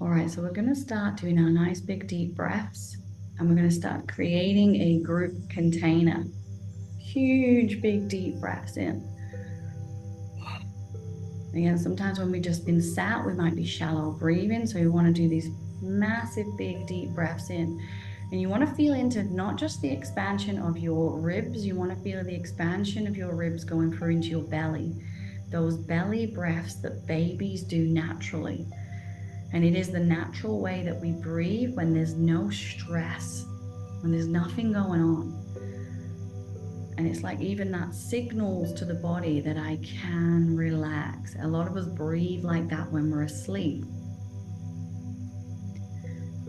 All right, so we're going to start doing our nice big deep breaths, and we're going to start creating a group container. Huge big deep breaths in. Again, sometimes when we've just been sat, we might be shallow breathing, so we want to do these massive big deep breaths in. And you want to feel into not just the expansion of your ribs, you want to feel the expansion of your ribs going through into your belly. Those belly breaths that babies do naturally. And it is the natural way that we breathe when there's no stress, when there's nothing going on. And it's like even that signals to the body that I can relax. A lot of us breathe like that when we're asleep.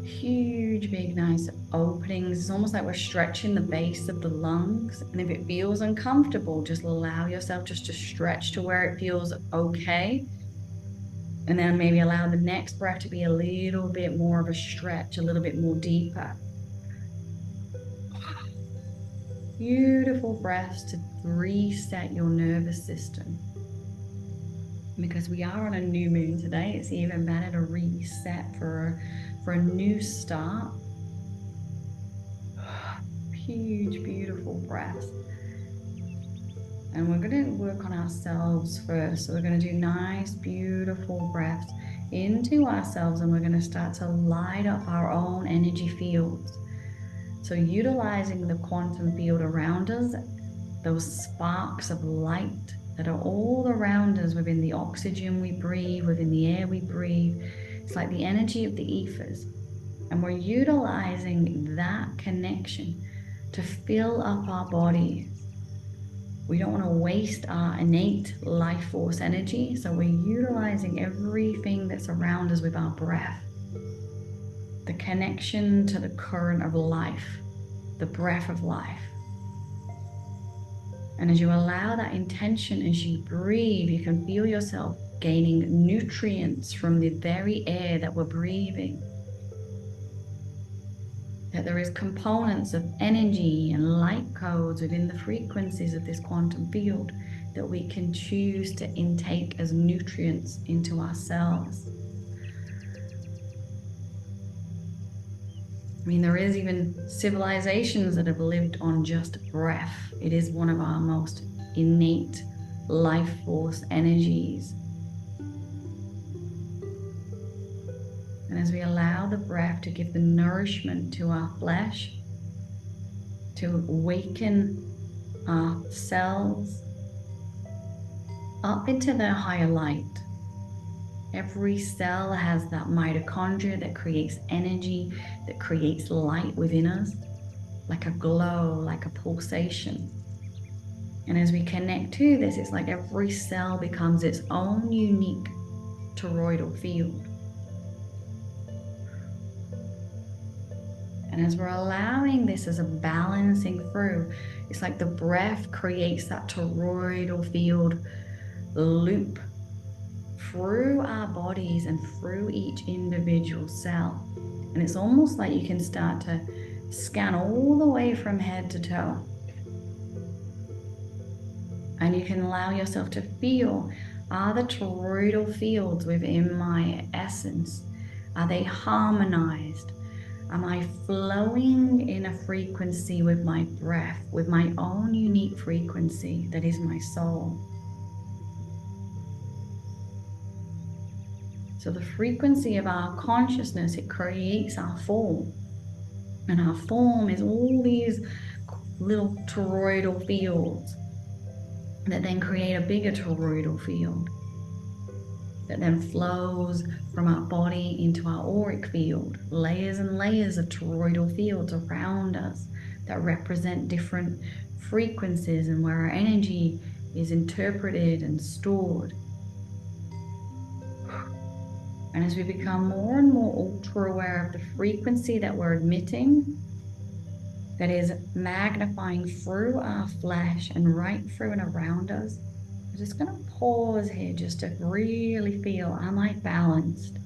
Huge, big, nice openings. It's almost like we're stretching the base of the lungs. And if it feels uncomfortable, just allow yourself just to stretch to where it feels okay. And then maybe allow the next breath to be a little bit more of a stretch, a little bit more deeper. Beautiful breaths to reset your nervous system. Because we are on a new moon today, it's even better to reset for a new start. Huge, beautiful breaths. And we're going to work on ourselves first. So we're going to do nice, beautiful breaths into ourselves, and we're going to start to light up our own energy fields. So utilizing the quantum field around us, those sparks of light that are all around us within the oxygen we breathe, within the air we breathe. It's like the energy of the ethers. And we're utilizing that connection to fill up our bodies. We don't want to waste our innate life force energy, so we're utilizing everything that's around us with our breath. The connection to the current of life, the breath of life. And as you allow that intention, as you breathe, you can feel yourself gaining nutrients from the very air that we're breathing. That there is components of energy and light codes within the frequencies of this quantum field that we can choose to intake as nutrients into our cells. I mean, there is even civilizations that have lived on just breath. It is one of our most innate life force energies. And as we allow the breath to give the nourishment to our flesh, to awaken our cells up into their higher light. Every cell has that mitochondria that creates energy, that creates light within us, like a glow, like a pulsation. And as we connect to this, it's like every cell becomes its own unique toroidal field. And as we're allowing this as a balancing through, it's like the breath creates that toroidal field loop through our bodies and through each individual cell. And it's almost like you can start to scan all the way from head to toe. And you can allow yourself to feel, are the toroidal fields within my essence, are they harmonized? Am I flowing in a frequency with my breath, with my own unique frequency that is my soul? So the frequency of our consciousness, it creates our form. And our form is all these little toroidal fields that then create a bigger toroidal field that then flows from our body into our auric field, layers and layers of toroidal fields around us that represent different frequencies and where our energy is interpreted and stored. And as we become more and more ultra aware of the frequency that we're emitting, that is magnifying through our flesh and right through and around us, I'm just going to pause here just to really feel, am I balanced?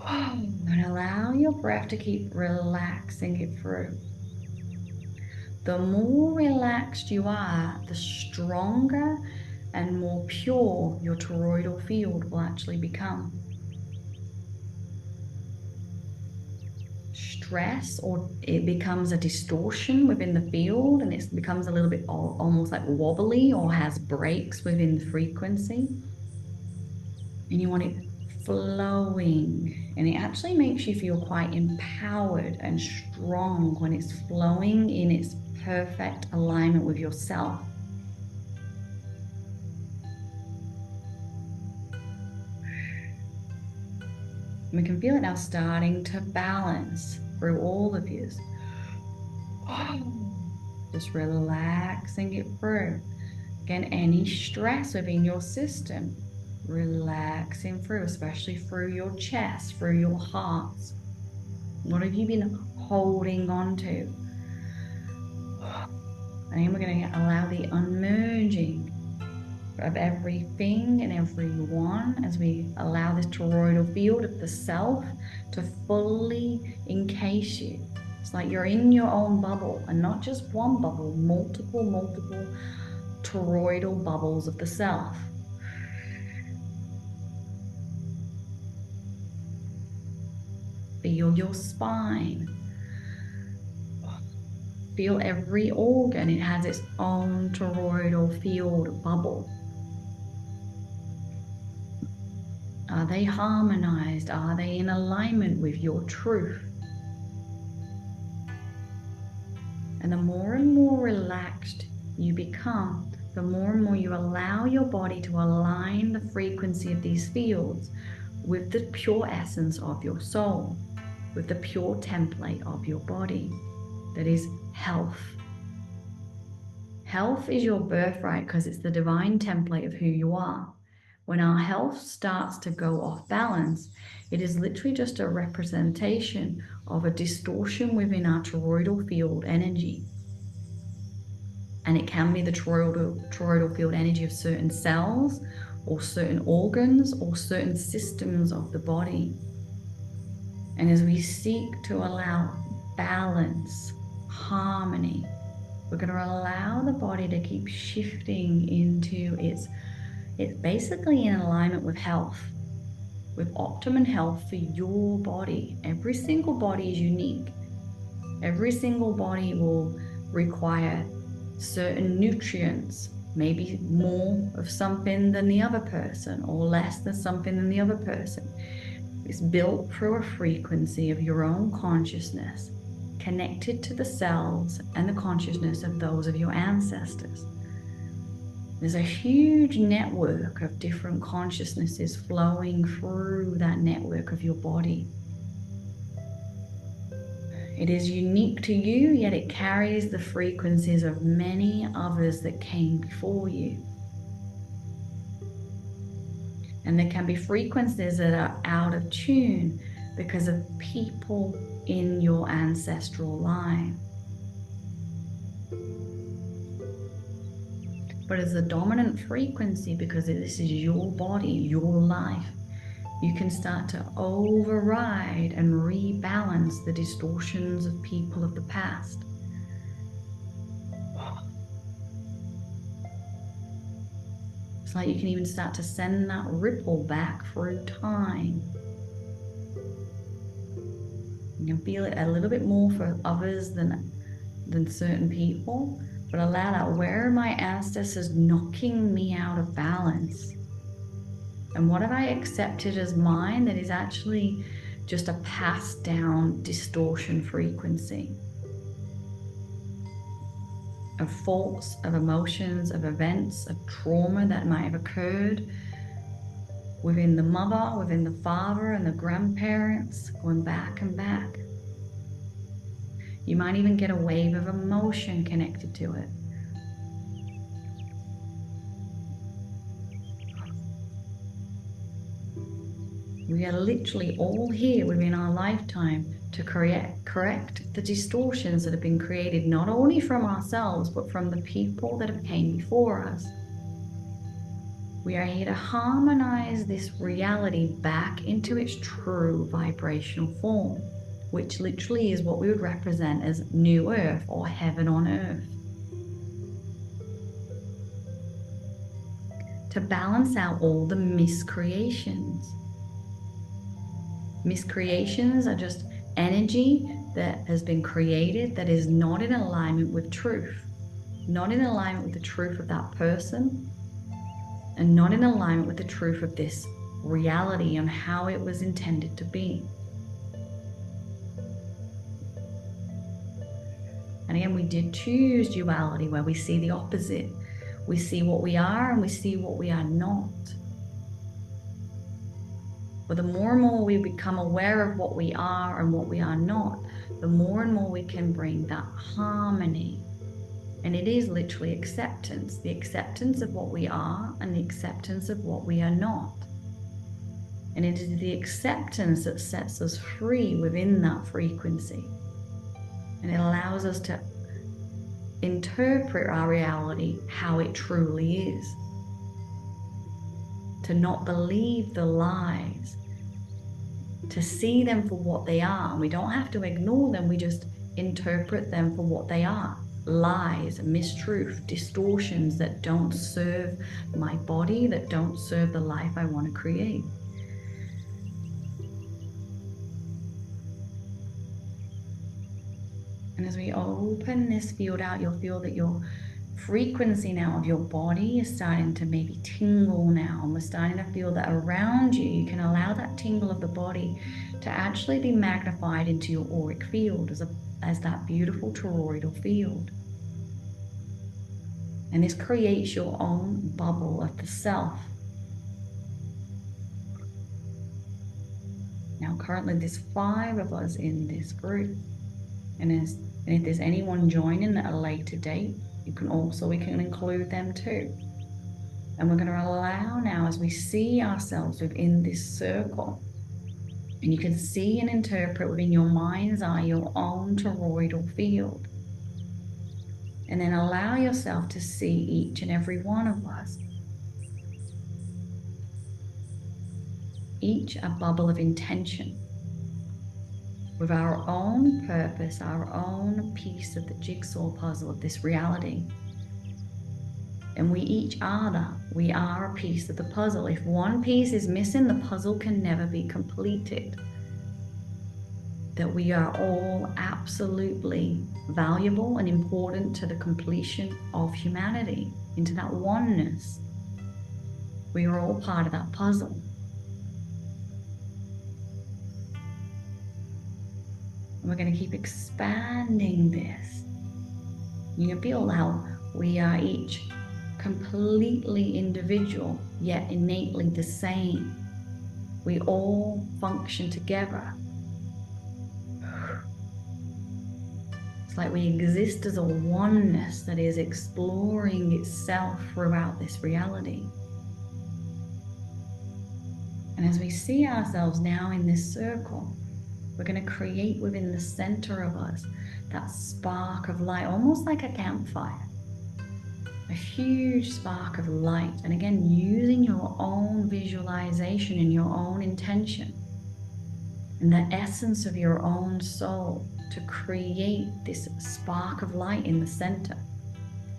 And allow your breath to keep relaxing it through. The more relaxed you are, the stronger and more pure your toroidal field will actually become. stress, or it becomes a distortion within the field, and it becomes a little bit almost like wobbly or has breaks within the frequency. And you want it flowing, and it actually makes you feel quite empowered and strong when it's flowing in its perfect alignment with yourself. And we can feel it now starting to balance through all of you. Just relaxing it through. Again, any stress within your system, relaxing through, especially through your chest, through your heart. What have you been holding on to? And then we're going to allow the unmerging of everything and everyone as we allow this toroidal field of the self to fully encase you. It's like you're in your own bubble, and not just one bubble, multiple toroidal bubbles of the self. Feel your spine. Feel every organ. It has its own toroidal field bubble. Are they harmonized? Are they in alignment with your truth? And the more and more relaxed you become, the more and more you allow your body to align the frequency of these fields with the pure essence of your soul, with the pure template of your body, that is health. Health is your birthright because it's the divine template of who you are. When our health starts to go off balance, it is literally just a representation of a distortion within our toroidal field energy. And it can be the toroidal field energy of certain cells, or certain organs, or certain systems of the body. And as we seek to allow balance, harmony, we're going to allow the body to keep shifting into it's basically in alignment with health, with optimum health for your body. Every single body is unique. Every single body will require certain nutrients, maybe more of something than the other person, or less than something than the other person. It's built through a frequency of your own consciousness, connected to the cells and the consciousness of those of your ancestors. There's a huge network of different consciousnesses flowing through that network of your body. It is unique to you, yet it carries the frequencies of many others that came before you. And there can be frequencies that are out of tune because of people in your ancestral line. But as a dominant frequency, because this is your body, your life, you can start to override and rebalance the distortions of people of the past. It's like you can even start to send that ripple back through time. You can feel it a little bit more for others than certain people. But allow that, where are my ancestors knocking me out of balance? And what have I accepted as mine that is actually just a passed down distortion frequency of faults, of emotions, of events, of trauma that might have occurred within the mother, within the father and the grandparents, going back and back. You might even get a wave of emotion connected to it. We are literally all here within our lifetime to correct the distortions that have been created not only from ourselves, but from the people that have came before us. We are here to harmonize this reality back into its true vibrational form, which literally is what we would represent as New Earth or heaven on earth. To balance out all the miscreations. Miscreations are just energy that has been created that is not in alignment with truth, not in alignment with the truth of that person, and not in alignment with the truth of this reality and how it was intended to be. And again, we did choose duality, where we see the opposite. We see what we are and we see what we are not. But the more and more we become aware of what we are and what we are not, the more and more we can bring that harmony. And it is literally acceptance, the acceptance of what we are and the acceptance of what we are not. And it is the acceptance that sets us free within that frequency. And it allows us to interpret our reality how it truly is. To not believe the lies, to see them for what they are. We don't have to ignore them, we just interpret them for what they are. Lies, mistruth, distortions that don't serve my body, that don't serve the life I want to create. And as we open this field out, you'll feel that your frequency now of your body is starting to maybe tingle now. And we're starting to feel that around you, you can allow that tingle of the body to actually be magnified into your auric field as that beautiful toroidal field. And this creates your own bubble of the self. Now currently there's 5 of us in this group. And if there's anyone joining at a later date, we can include them too. And we're going to allow now, as we see ourselves within this circle, and you can see and interpret within your mind's eye your own toroidal field. And then allow yourself to see each and every one of us. Each a bubble of intention, with our own purpose, our own piece of the jigsaw puzzle of this reality. And we each are that. We are a piece of the puzzle. If one piece is missing, the puzzle can never be completed. That we are all absolutely valuable and important to the completion of humanity, into that oneness. We are all part of that puzzle. And we're going to keep expanding this. You can feel how we are each completely individual, yet innately the same. We all function together. It's like we exist as a oneness that is exploring itself throughout this reality. And as we see ourselves now in this circle, we're going to create within the center of us that spark of light, almost like a campfire. A huge spark of light. And again, using your own visualization and your own intention and the essence of your own soul to create this spark of light in the center.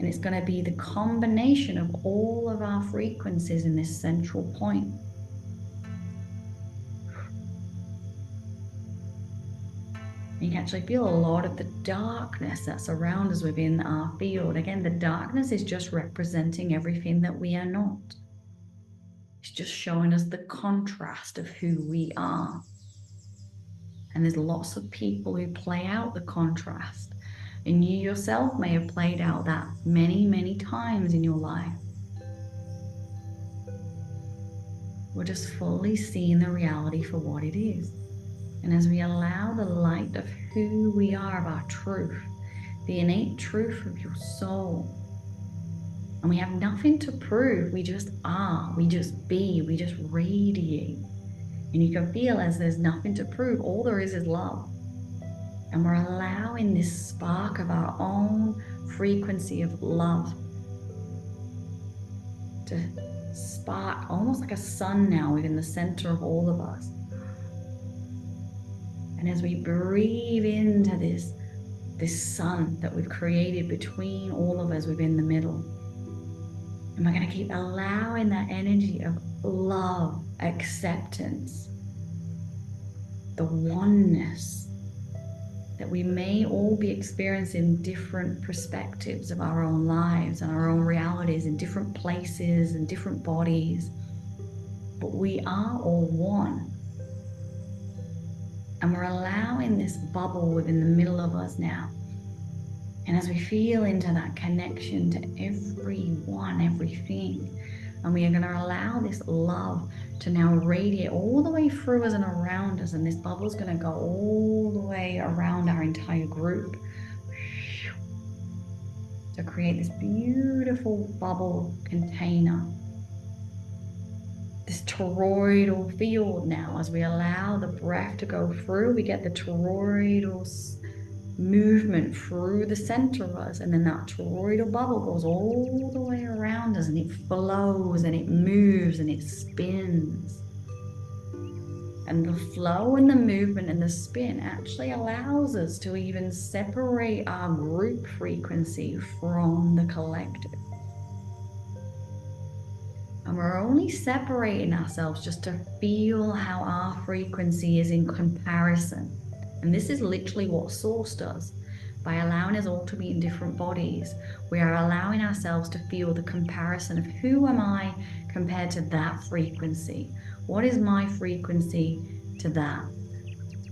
And it's going to be the combination of all of our frequencies in this central point. You can actually feel a lot of the darkness that surrounds us within our field. Again, the darkness is just representing everything that we are not. It's just showing us the contrast of who we are. And there's lots of people who play out the contrast. And you yourself may have played out that many, many times in your life. We're just fully seeing the reality for what it is. And as we allow the light of who we are, of our truth, the innate truth of your soul, and we have nothing to prove, we just are, we just be, we just radiate. And you can feel as there's nothing to prove, all there is love. And we're allowing this spark of our own frequency of love to spark almost like a sun now within the center of all of us. And as we breathe into this sun that we've created between all of us within the middle, and we're going to keep allowing that energy of love, acceptance, the oneness, that we may all be experiencing different perspectives of our own lives and our own realities in different places and different bodies, but we are all one. And we're allowing this bubble within the middle of us now. And as we feel into that connection to everyone, everything, and we are going to allow this love to now radiate all the way through us and around us. And this bubble is going to go all the way around our entire group to create this beautiful bubble container. This toroidal field now, as we allow the breath to go through, we get the toroidal movement through the center of us, and then that toroidal bubble goes all the way around us, and it flows and it moves and it spins. And the flow and the movement and the spin actually allows us to even separate our group frequency from the collective. And we're only separating ourselves just to feel how our frequency is in comparison. And this is literally what Source does. By allowing us all to be in different bodies, we are allowing ourselves to feel the comparison of who am I compared to that frequency? What is my frequency to that?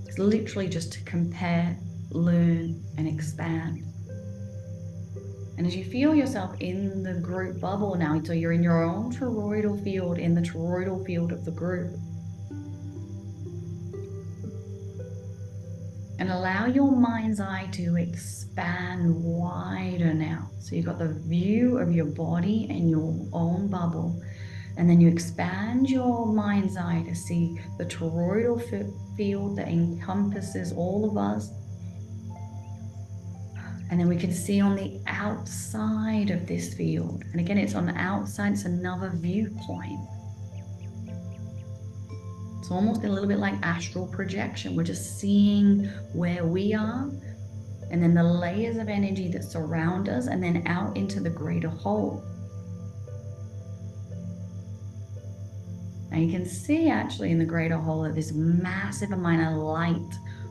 It's literally just to compare, learn, and expand. And as you feel yourself in the group bubble now, so you're in your own toroidal field, in the toroidal field of the group, and allow your mind's eye to expand wider now. So you've got the view of your body and your own bubble. And then you expand your mind's eye to see the toroidal field that encompasses all of us. And then we can see on the outside of this field. And again, it's on the outside, it's another viewpoint. It's almost a little bit like astral projection. We're just seeing where we are, and then the layers of energy that surround us, and then out into the greater whole. Now you can see actually in the greater whole that this massive amount of light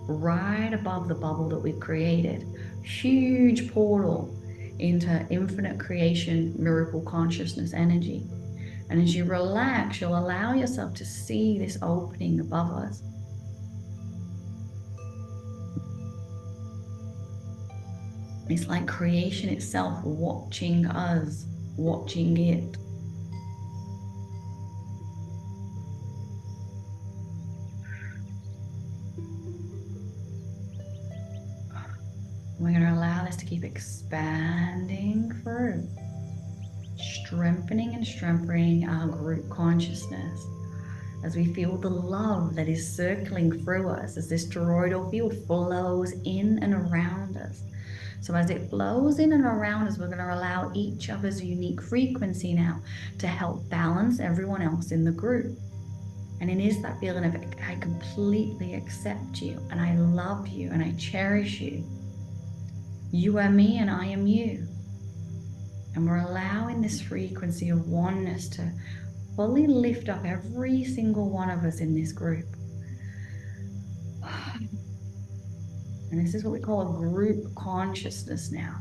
right above the bubble that we've created. Huge portal into infinite creation, miracle consciousness energy. And as you relax, you'll allow yourself to see this opening above us. It's like creation itself watching us, watching it. We're going to allow this to keep expanding through. Strengthening and strengthening our group consciousness as we feel the love that is circling through us as this toroidal field flows in and around us. So as it flows in and around us, we're going to allow each other's unique frequency now to help balance everyone else in the group. And it is that feeling of, I completely accept you, and I love you, and I cherish you. You are me and I am you. And we're allowing this frequency of oneness to fully lift up every single one of us in this group. And this is what we call a group consciousness now.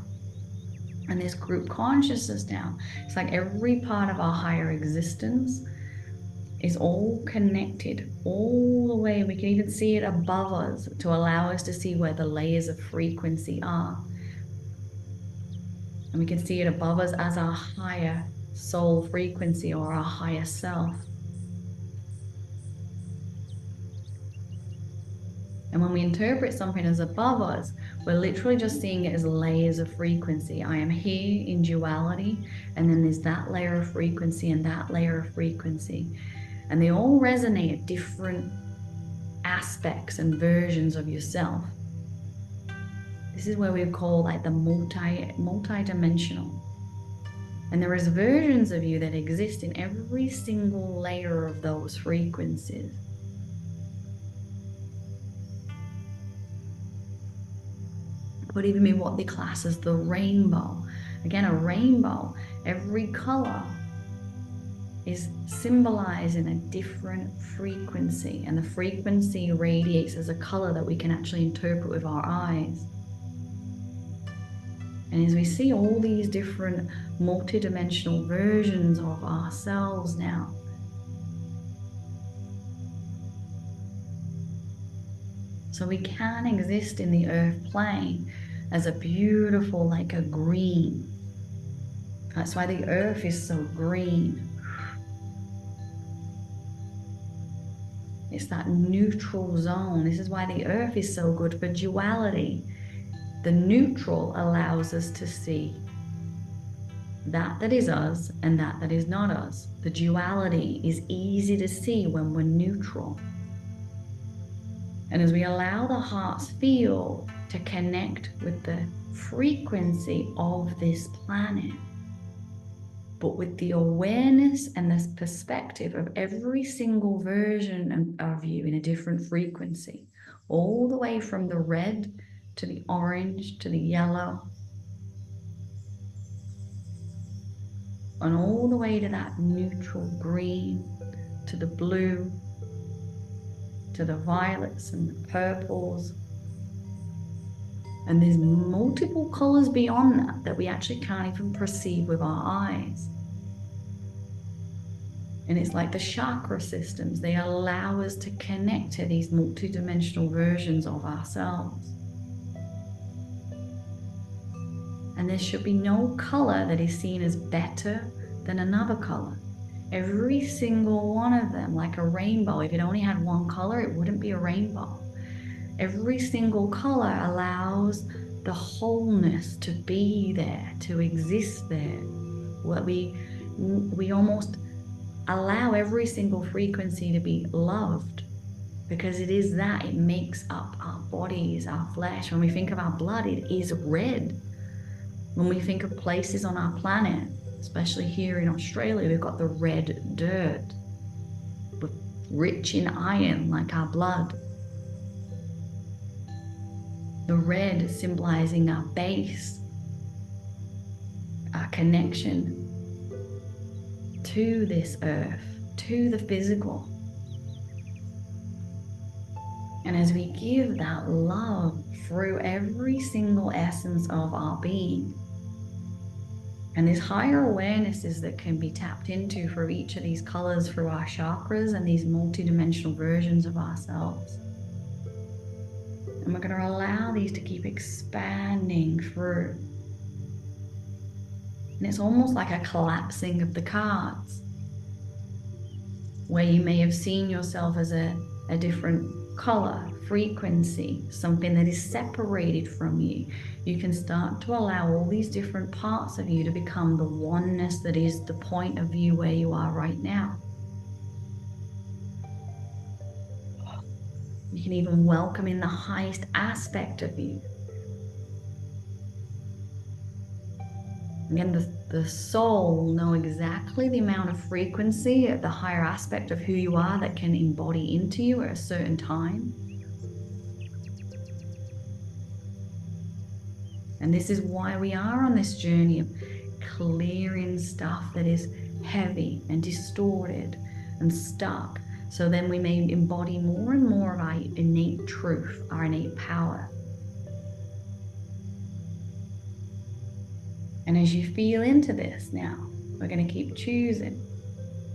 And this group consciousness now, it's like every part of our higher existence is all connected all the way. We can even see it above us to allow us to see where the layers of frequency are. And we can see it above us as our higher soul frequency or our higher self. And when we interpret something as above us, we're literally just seeing it as layers of frequency. I am here in duality, and then there's that layer of frequency and that layer of frequency. And they all resonate at different aspects and versions of yourself. This is where we call like the multi-dimensional. And there is versions of you that exist in every single layer of those frequencies. Could even be what they class as the rainbow. Again, a rainbow, every color is symbolizing a different frequency, and the frequency radiates as a color that we can actually interpret with our eyes. And as we see all these different multidimensional versions of ourselves now, so we can exist in the earth plane as a beautiful, like a green. That's why the earth is so green. It's that neutral zone. This is why the earth is so good for duality. The neutral allows us to see that is us and that is not us. The duality is easy to see when we're neutral. And as we allow the heart's field to connect with the frequency of this planet, but with the awareness and this perspective of every single version of you in a different frequency, all the way from the red to the orange to the yellow, and all the way to that neutral green, to the blue, to the violets and the purples. And there's multiple colors beyond that we actually can't even perceive with our eyes. And it's like the chakra systems. They allow us to connect to these multidimensional versions of ourselves. And there should be no color that is seen as better than another color. Every single one of them, like a rainbow, if it only had one color, it wouldn't be a rainbow. Every single color allows the wholeness to be there, to exist there. What we almost allow every single frequency to be loved, because it is that, it makes up our bodies, our flesh. When we think of our blood, it is red. When we think of places on our planet, especially here in Australia, we've got the red dirt, rich in iron like our blood. The red symbolizing our base, our connection to this earth, to the physical. And as we give that love through every single essence of our being, and there's higher awarenesses that can be tapped into for each of these colors through our chakras and these multidimensional versions of ourselves. And we're going to allow these to keep expanding through. And it's almost like a collapsing of the cards, where you may have seen yourself as a different color, frequency, something that is separated from you. You can start to allow all these different parts of you to become the oneness that is the point of view where you are right now. You can even welcome in the highest aspect of you. Again, the soul will know exactly the amount of frequency at the higher aspect of who you are that can embody into you at a certain time. And this is why we are on this journey of clearing stuff that is heavy and distorted and stuck. So then we may embody more and more of our innate truth, our innate power. And as you feel into this now, we're going to keep choosing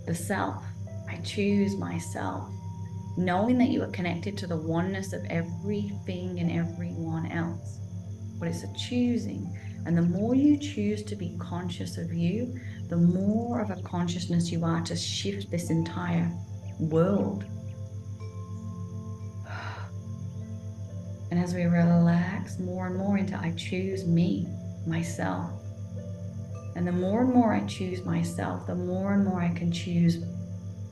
the self. I choose myself, knowing that you are connected to the oneness of everything and everyone else. But it's a choosing. And the more you choose to be conscious of you, the more of a consciousness you are to shift this entire world. And as we relax more and more into I choose me, myself. And the more and more I choose myself, the more and more I can choose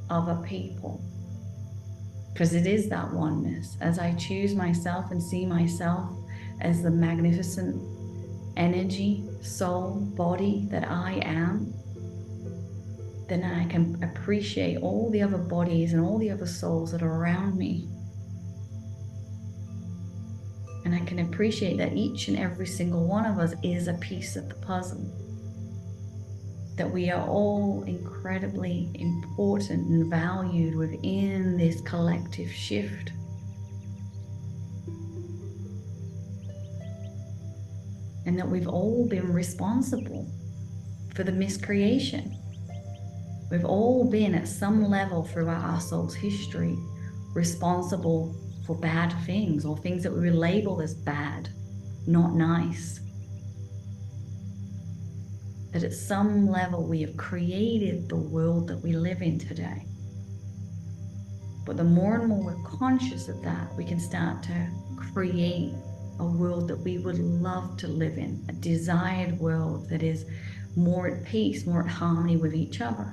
other people. Because it is that oneness. As I choose myself and see myself as the magnificent energy, soul, body that I am, then I can appreciate all the other bodies and all the other souls that are around me. And I can appreciate that each and every single one of us is a piece of the puzzle. that we are all incredibly important and valued within this collective shift. And that we've all been responsible for the miscreation. We've all been at some level throughout our soul's history responsible for bad things, or things that we would label as bad, not nice. That at some level we have created the world that we live in today. But the more and more we're conscious of that, we can start to create a world that we would love to live in, a desired world that is more at peace, more at harmony with each other.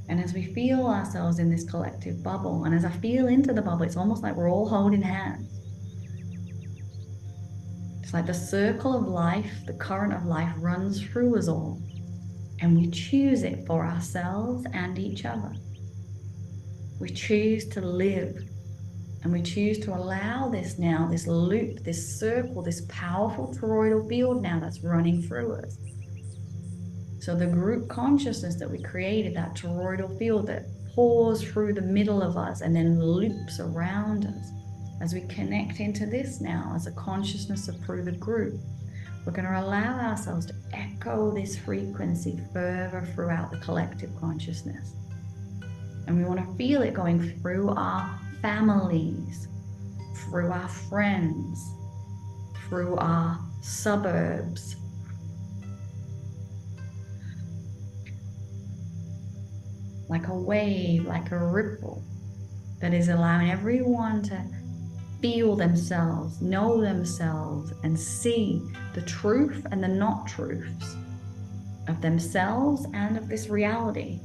And as we feel ourselves in this collective bubble, and as I feel into the bubble, it's almost like we're all holding hands. It's like the circle of life, the current of life runs through us all, and we choose it for ourselves and each other. We choose to live, and we choose to allow this now, this loop, this circle, this powerful toroidal field now that's running through us. So the group consciousness that we created, that toroidal field that pours through the middle of us and then loops around us. As we connect into this now as a consciousness of through the group, we're going to allow ourselves to echo this frequency further throughout the collective consciousness. And we want to feel it going through our families, through our friends, through our suburbs, like a wave, like a ripple that is allowing everyone to feel themselves, know themselves, and see the truth and the not truths of themselves and of this reality.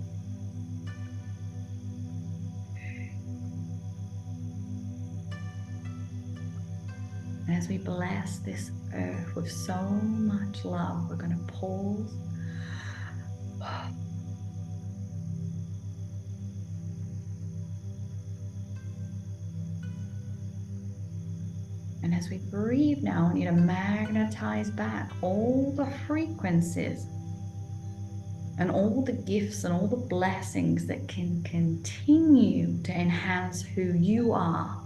And as we bless this earth with so much love, we're going to pause. And as we breathe now, I want you to magnetize back all the frequencies and all the gifts and all the blessings that can continue to enhance who you are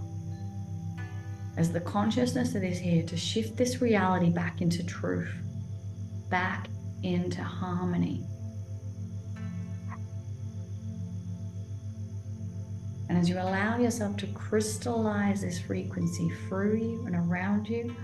as the consciousness that is here to shift this reality back into truth, back into harmony. And as you allow yourself to crystallize this frequency through you and around you,